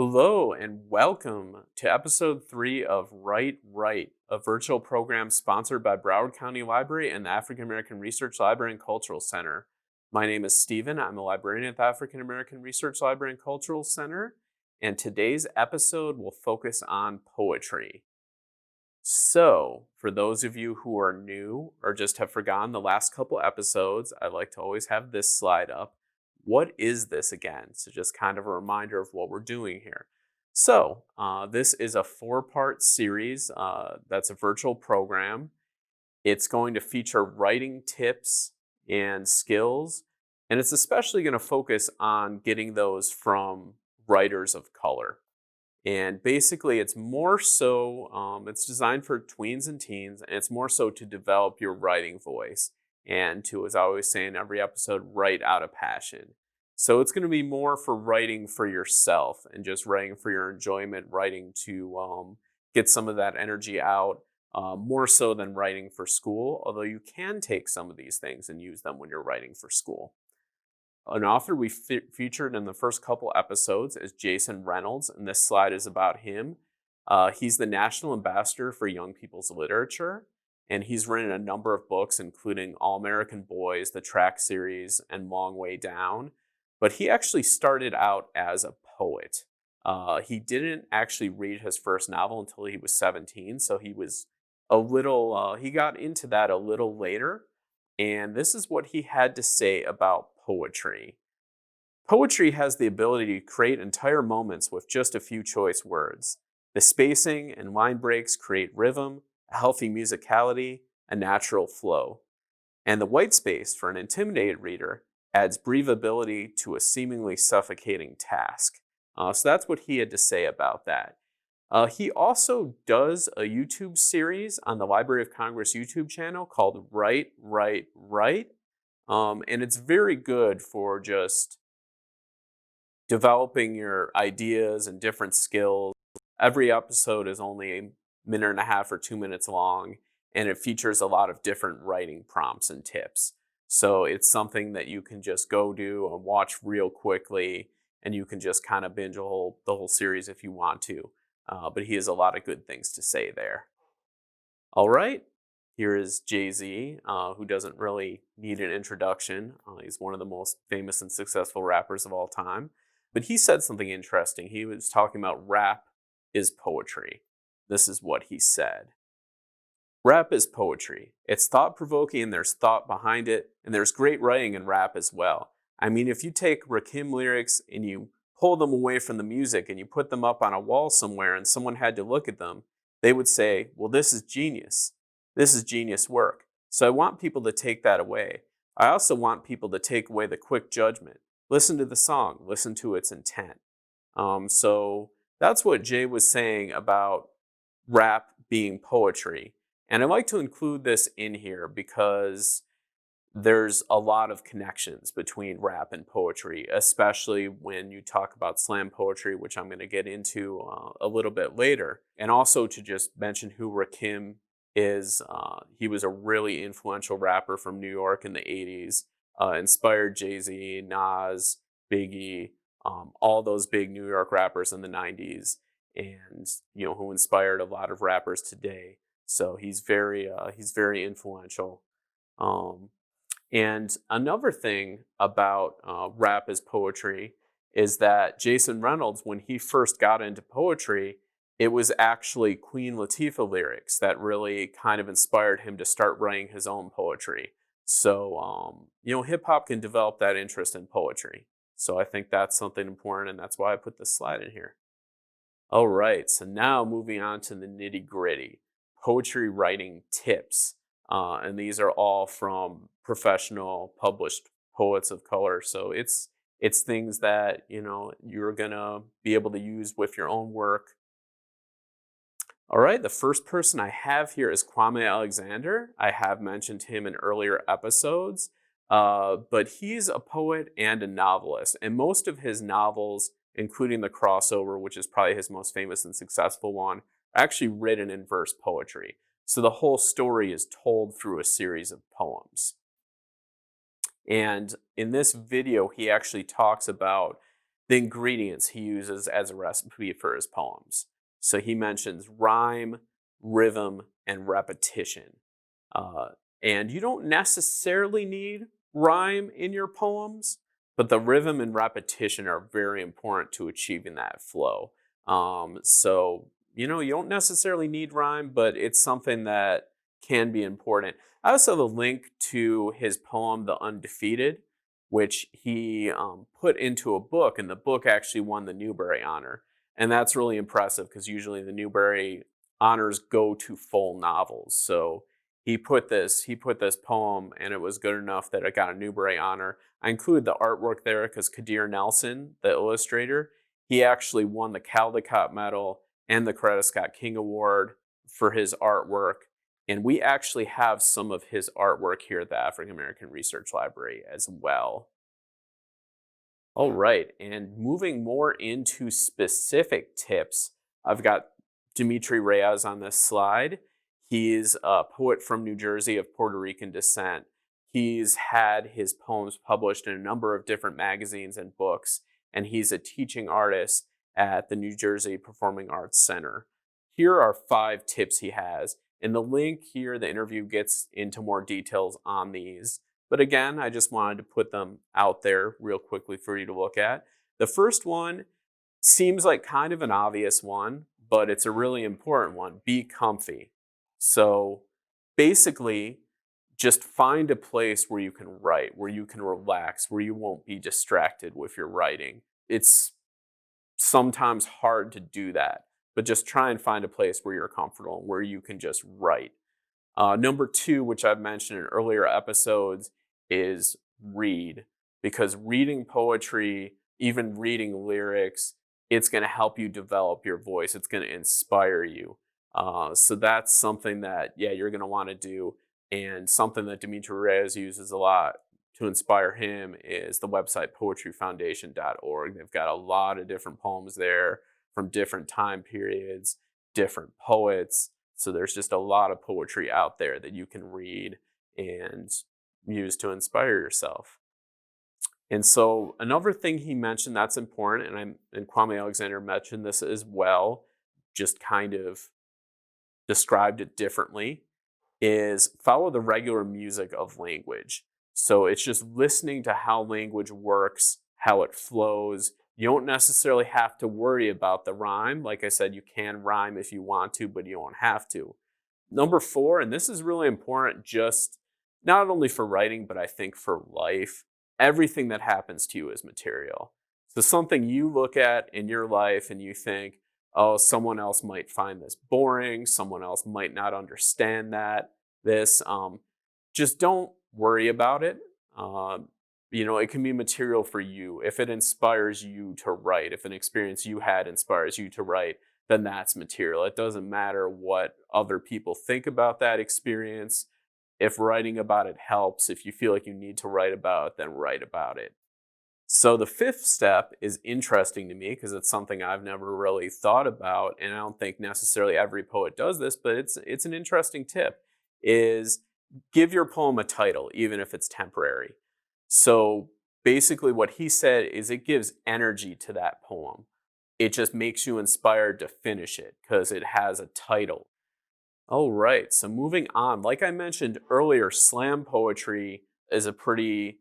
Hello and welcome to episode 3 of Write Right, a virtual program sponsored by Broward County Library and the African American Research Library and Cultural Center. My name is Stephen. I'm a librarian at the African American Research Library and Cultural Center, and today's episode will focus on poetry. So, for those of you who are new or just have forgotten the last couple episodes, I like to always have this slide up. What is this again? So, just kind of a reminder of what we're doing here. So, this is a 4-part series that's a virtual program. It's going to feature writing tips and skills, and it's especially going to focus on getting those from writers of color. And basically, it's more so, it's designed for tweens and teens, and it's more so to develop your writing voice and to, as I always say in every episode, write out of passion. So it's going to be more for writing for yourself and just writing for your enjoyment, writing to get some of that energy out, more so than writing for school, although you can take some of these things and use them when you're writing for school. An author we featured in the first couple episodes is Reynolds, and this slide is about him. He's the National Ambassador for Young People's Literature, and he's written a number of books, including All American Boys, the Track Series, and Long Way Down. But he actually started out as a poet. He didn't actually read his first novel until he was 17, so he was he got into that a little later. And this is what he had to say about poetry. Poetry has the ability to create entire moments with just a few choice words. The spacing and line breaks create rhythm, a healthy musicality, a natural flow. And the white space for an intimidated reader adds breathability to a seemingly suffocating task. So that's what he had to say about that. He also does a YouTube series on the Library of Congress YouTube channel called Write, Write, Write. And it's very good for just developing your ideas and different skills. Every episode is only a minute and a half or 2 minutes long, and it features a lot of different writing prompts and tips. So it's something that you can just go do and watch real quickly, and you can just kind of binge the whole series if you want to. But he has a lot of good things to say there. All right, here is JayZ, who doesn't really need an introduction. He's one of the most famous and successful rappers of all time. But he said something interesting. He was talking about rap is poetry. This is what he said. Rap is poetry. It's thought-provoking and there's thought behind it, and there's great writing in rap as well. I mean, if you take Rakim lyrics and you pull them away from the music and you put them up on a wall somewhere and someone had to look at them, they would say, well, this is genius. This is genius work. So I want people to take that away. I also want people to take away the quick judgment. Listen to the song. Listen to its intent. So that's what Jay was saying about rap being poetry. And I like to include this in here because there's a lot of connections between rap and poetry, especially when you talk about slam poetry, which I'm going to get into a little bit later. And also to just mention who Rakim is. He was a really influential rapper from New York in the 80s, inspired JayZ, Nas, Biggie, all those big New York rappers in the 90s, and who inspired a lot of rappers today. So he's very influential. And another thing about rap as poetry is that Reynolds, when he first got into poetry, it was actually Queen Latifah lyrics that really kind of inspired him to start writing his own poetry. So, hip hop can develop that interest in poetry. So I think that's something important, and that's why I put this slide in here. All right, so now moving on to the nitty gritty. Poetry writing tips. And these are all from professional published poets of color. So it's things that you're gonna be able to use with your own work. All right, the first person I have here is Kwame Alexander. I have mentioned him in earlier episodes, but he's a poet and a novelist. And most of his novels, including The Crossover, which is probably his most famous and successful one, are actually written in verse poetry. So the whole story is told through a series of poems. And in this video, he actually talks about the ingredients he uses as a recipe for his poems. So he mentions rhyme, rhythm, and repetition. Uh, and you don't necessarily need rhyme in your poems, but the rhythm and repetition are very important to achieving that flow. You don't necessarily need rhyme, but it's something that can be important. I also have a link to his poem, The Undefeated, which he put into a book, and the book actually won the Newbery Honor. And that's really impressive because usually the Newbery honors go to full novels. So he put this poem, and it was good enough that it got a Newbery Honor. I include the artwork there because Kadir Nelson, the illustrator, he actually won the Caldecott Medal and the Coretta Scott King Award for his artwork. And we actually have some of his artwork here at the African American Research Library as well. All right, and moving more into specific tips, I've got Dimitry Reyes on this slide. He's a poet from New Jersey of Puerto Rican descent. He's had his poems published in a number of different magazines and books, and he's a teaching artist at the New Jersey Performing Arts Center. Here are 5 tips he has. In the link here, the interview gets into more details on these. But again, I just wanted to put them out there real quickly for you to look at. The first one seems like kind of an obvious one, but it's a really important one. Be comfy. So basically, just find a place where you can write, where you can relax, where you won't be distracted with your writing. It's sometimes hard to do that, but just try and find a place where you're comfortable, where you can just write. Number 2, which I've mentioned in earlier episodes, is read. Because reading poetry, even reading lyrics, it's going to help you develop your voice. It's going to inspire you. So that's something that, you're going to want to do. And something that Dimitry Reyes uses a lot to inspire him is the website poetryfoundation.org. They've got a lot of different poems there from different time periods, different poets. So there's just a lot of poetry out there that you can read and use to inspire yourself. And so another thing he mentioned that's important, and Kwame Alexander mentioned this as well, just kind of described it differently, is follow the regular music of language. So it's just listening to how language works, how it flows. You don't necessarily have to worry about the rhyme. Like I said, you can rhyme if you want to, but you don't have to. Number 4, and this is really important, just not only for writing, but I think for life, everything that happens to you is material. So something you look at in your life and you think, oh, someone else might find this boring, someone else might not understand this. Just don't worry about it. It can be material for you. If it inspires you to write, if an experience you had inspires you to write, then that's material. It doesn't matter what other people think about that experience. If writing about it helps, if you feel like you need to write about it, then write about it. So the 5th step is interesting to me because it's something I've never really thought about, and I don't think necessarily every poet does this, but it's an interesting tip, is give your poem a title, even if it's temporary. So basically what he said is it gives energy to that poem. It just makes you inspired to finish it because it has a title. All right, so moving on. Like I mentioned earlier, slam poetry is a pretty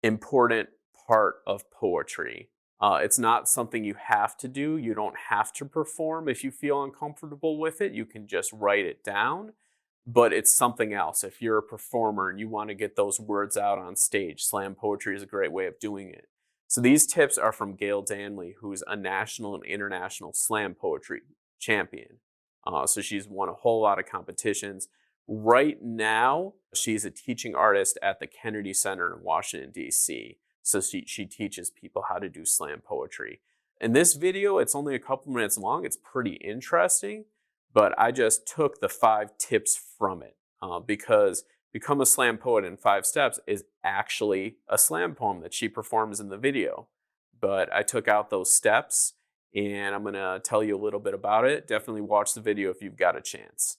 important part of poetry. It's not something you have to do. You don't have to perform if you feel uncomfortable with it. You can just write it down, but it's something else. If you're a performer and you want to get those words out on stage, slam poetry is a great way of doing it. So these tips are from Gail Danley, who's a national and international slam poetry champion. So she's won a whole lot of competitions. Right now, she's a teaching artist at the Kennedy Center in Washington, D.C. So she teaches people how to do slam poetry. In this video, it's only a couple minutes long. It's pretty interesting, but I just took the 5 tips from it because Become a Slam Poet in 5 Steps is actually a slam poem that she performs in the video. But I took out those steps, and I'm going to tell you a little bit about it. Definitely watch the video if you've got a chance.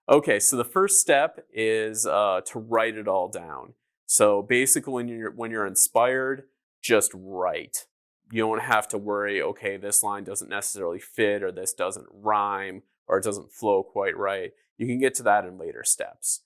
Okay, so the first step is to write it all down. So basically when you're inspired, just write. You don't have to worry, okay, this line doesn't necessarily fit, or this doesn't rhyme, or it doesn't flow quite right. You can get to that in later steps.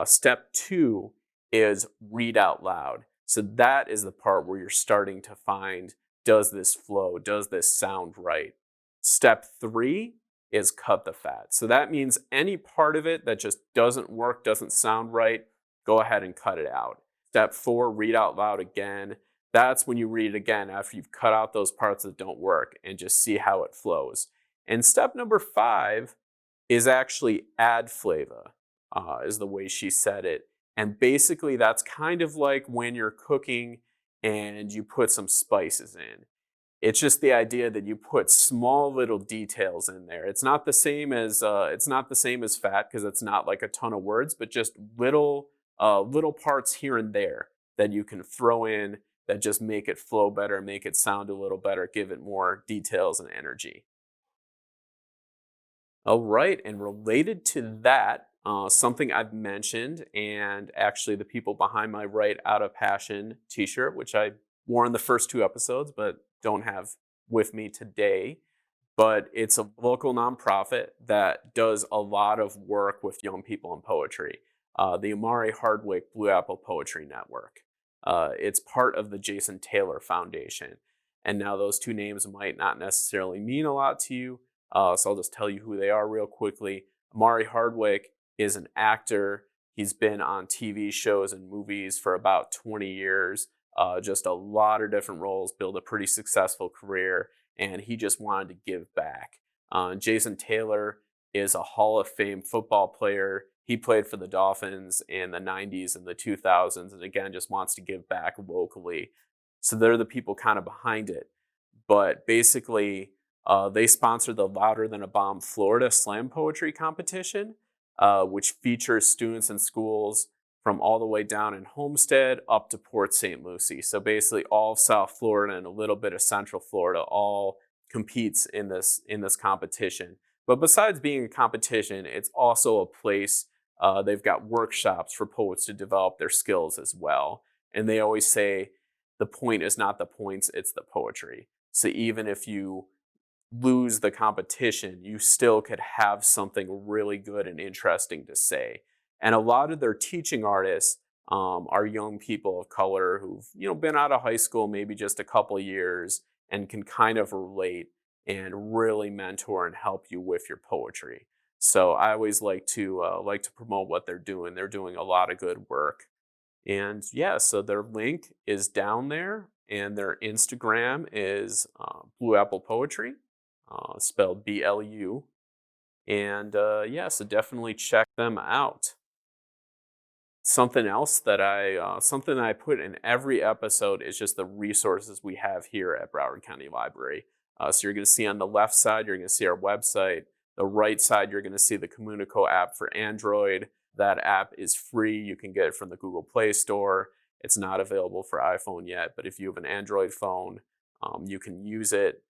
Step 2 is read out loud. So that is the part where you're starting to find, does this flow? Does this sound right? Step 3 is cut the fat. So that means any part of it that just doesn't work, doesn't sound right, go ahead and cut it out. Step 4, read out loud again. That's when you read it again after you've cut out those parts that don't work and just see how it flows. And step number 5 is actually add flavor, is the way she said it. And basically, that's kind of like when you're cooking and you put some spices in. It's just the idea that you put small little details in there. It's not the same as fat, because it's not like a ton of words, but just little parts here and there that you can throw in that just make it flow better, make it sound a little better, give it more details and energy. All right, and related to that, something I've mentioned, and actually the people behind my Write Out of Passion t-shirt, which I wore in the first 2 episodes, but don't have with me today. But it's a local nonprofit that does a lot of work with young people in poetry. The Amari Hardwick Blue Apple Poetry Network. It's part of the Jason Taylor Foundation. And now those 2 names might not necessarily mean a lot to you, so I'll just tell you who they are real quickly. Amari Hardwick is an actor. He's been on TV shows and movies for about 20 years, just a lot of different roles, built a pretty successful career, and he just wanted to give back. Jason Taylor is a Hall of Fame football player. He played for the Dolphins in the 90s and the 2000s, and again, just wants to give back locally. So they're the people kind of behind it. But basically, they sponsor the Louder Than a Bomb Florida Slam Poetry Competition, which features students in schools from all the way down in Homestead up to Port St. Lucie. So basically all of South Florida and a little bit of Central Florida all competes in this competition. But besides being a competition, it's also a place, they've got workshops for poets to develop their skills as well. And they always say the point is not the points, it's the poetry. So even if you lose the competition, you still could have something really good and interesting to say. And a lot of their teaching artists are young people of color who've been out of high school maybe just a couple years and can kind of relate and really mentor and help you with your poetry. So I always like to promote what they're doing. They're doing a lot of good work. And yeah, so their link is down there, and their Instagram is Blue Apple Poetry, spelled BLU. And yeah, so definitely check them out. Something else that I put in every episode is just the resources we have here at Broward County Library. So you're going to see on the left side, you're going to see our website. The right side, you're going to see the Communico app for Android. That app is free. You can get it from the Google Play Store. It's not available for iPhone yet, but if you have an Android phone, you can use it.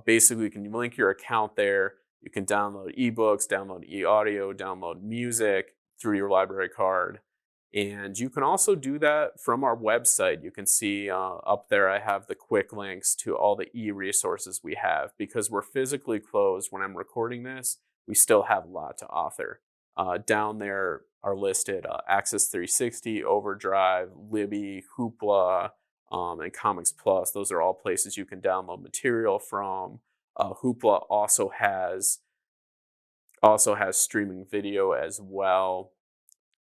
Basically, you can link your account there. You can download ebooks, download e-audio, download music through your library card. And you can also do that from our website. You can see up there I have the quick links to all the e-resources we have. Because we're physically closed when I'm recording this, we still have a lot to offer. Down there are listed Access 360, Overdrive, Libby, Hoopla, and Comics Plus. Those are all places you can download material from. Hoopla also has streaming video as well.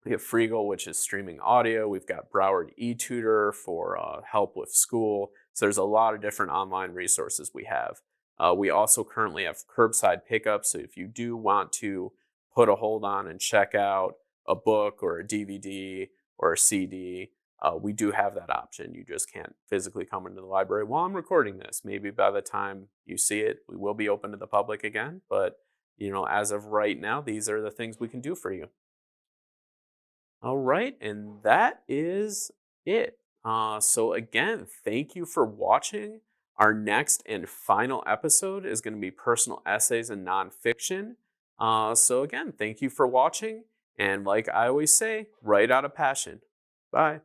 We have Freegal, which is streaming audio. We've got Broward eTutor for help with school. So there's a lot of different online resources we have. We also currently have curbside pickup. So if you do want to put a hold on and check out a book or a DVD or a CD, we do have that option. You just can't physically come into the library while I'm recording this. Maybe by the time you see it, we will be open to the public again. But as of right now, these are the things we can do for you. All right, and that is it. So again, thank you for watching. Our next and final episode is going to be personal essays and nonfiction. So again, thank you for watching. And like I always say, write out of passion. Bye.